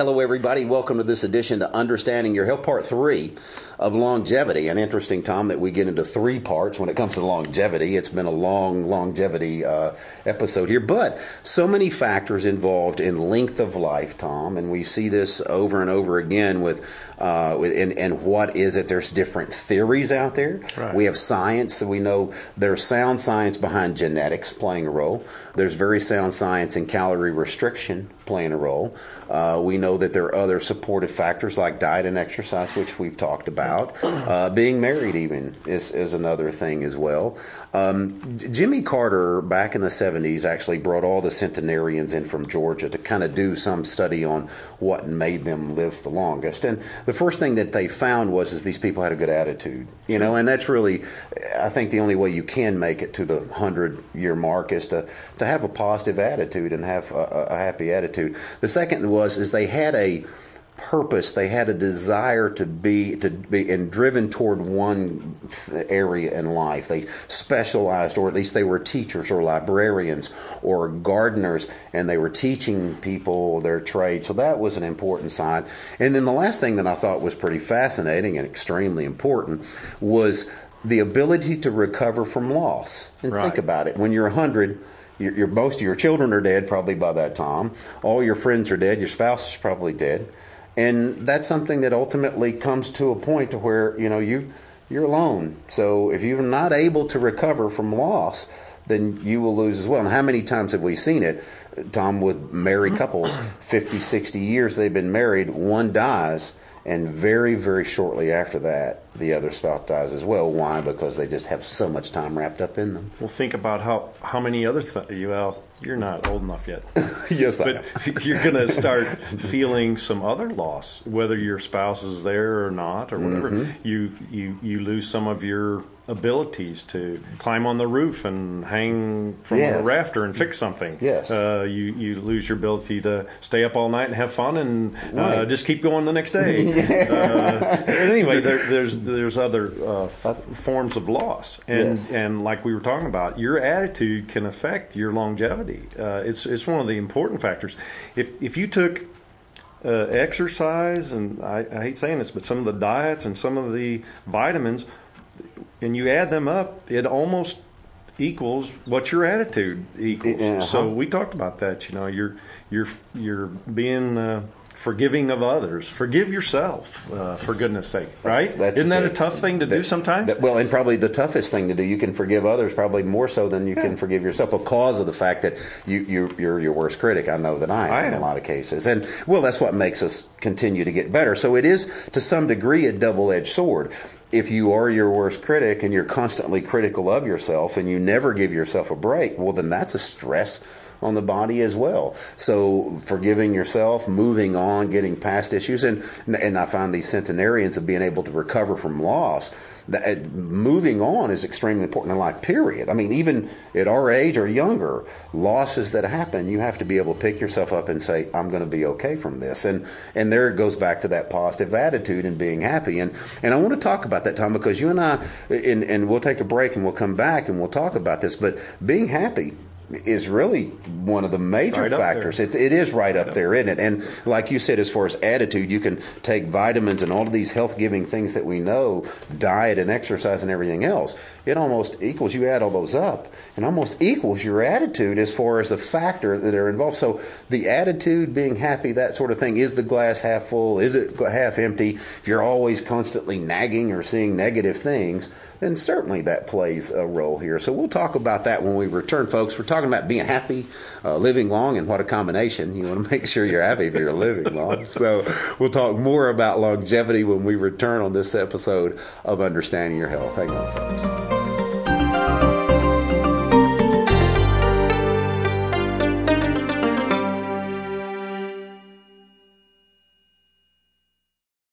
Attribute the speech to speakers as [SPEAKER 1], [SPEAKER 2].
[SPEAKER 1] Hello, everybody. Welcome to this edition to Understanding Your Health, Part 3 of longevity. An interesting, Tom, that we get into 3 parts when it comes to longevity. It's been a long longevity episode here, but so many factors involved in length of life, Tom, and we see this over and over again with what is it? There's different theories out there.
[SPEAKER 2] Right.
[SPEAKER 1] We have science that we know there's sound science behind genetics playing a role. There's very sound science in calorie restriction playing a role. We know that there are other supportive factors like diet and exercise, which we've talked about. Being married even is another thing as well. Jimmy Carter back in the 70s actually brought all the centenarians in from Georgia to kind of do some study on what made them live the longest. And the first thing that they found was these people had a good attitude, and that's really, I think, the only way you can make it to the 100-year mark is to have a positive attitude and have a happy attitude. The second is they had a purpose. They had a desire to be and driven toward one area in life. They specialized, or at least they were teachers or librarians or gardeners, and they were teaching people their trade. So that was an important side. And then the last thing that I thought was pretty fascinating and extremely important was the ability to recover from loss. And
[SPEAKER 2] Right.
[SPEAKER 1] Think about it. When you're 100, most of your children are dead probably by that time. All your friends are dead. Your spouse is probably dead. And that's something that ultimately comes to a point to where, you're alone. So if you're not able to recover from loss, then you will lose as well. And how many times have we seen it, Tom, with married couples, 50, 60 years they've been married, one dies, and very, very shortly after that, the other spouse dies as well. Why? Because they just have so much time wrapped up in them.
[SPEAKER 2] Well, think about how many other things. You're not old enough yet.
[SPEAKER 1] Yes, I am.
[SPEAKER 2] But you're going to start feeling some other loss, whether your spouse is there or not, or whatever.
[SPEAKER 1] Mm-hmm.
[SPEAKER 2] You lose some of your abilities to climb on the roof and hang from
[SPEAKER 1] Yes.
[SPEAKER 2] a rafter and fix something.
[SPEAKER 1] Yes.
[SPEAKER 2] You lose your ability to stay up all night and have fun and
[SPEAKER 1] Right.
[SPEAKER 2] just keep going the next day. Anyway, there's other forms of loss, and like we were talking about, your attitude can affect your longevity. It's one of the important factors. If you took exercise, and I hate saying this, but some of the diets and some of the vitamins, and you add them up, it almost equals what your attitude equals.
[SPEAKER 1] Uh-huh.
[SPEAKER 2] So we talked about that. You're being forgiving of others. Forgive yourself, for goodness sake, right? Isn't that a tough thing to do sometimes?
[SPEAKER 1] And probably the toughest thing to do. You can forgive others probably more so than you can forgive yourself, because of the fact that you're your worst critic. I know that I am in a lot of cases. And, that's what makes us continue to get better. So it is, to some degree, a double-edged sword. If you are your worst critic and you're constantly critical of yourself and you never give yourself a break, then that's a stress on the body as well. So forgiving yourself, moving on, getting past issues, and I find these centenarians of being able to recover from loss, moving on is extremely important in life, period. I mean, even at our age or younger, losses that happen, you have to be able to pick yourself up and say, I'm going to be okay from this. And there it goes back to that positive attitude and being happy. And I want to talk about that, Tom, because you and I, and we'll take a break and we'll come back and we'll talk about this, but being happy is really one of the major factors. It is right up there, isn't it? And like you said, as far as attitude, you can take vitamins and all of these health-giving things that we know, diet and exercise and everything else. It almost equals, you add all those up, and almost equals your attitude as far as the factor that are involved. So the attitude, being happy, that sort of thing. Is the glass half full? Is it half empty? If you're always constantly nagging or seeing negative things, then certainly that plays a role here. So we'll talk about that when we return, folks. We're talking about being happy, living long, and what a combination. You want to make sure you're happy if you're living long. So we'll talk more about longevity when we return on this episode of Understanding Your Health. Hang on, folks.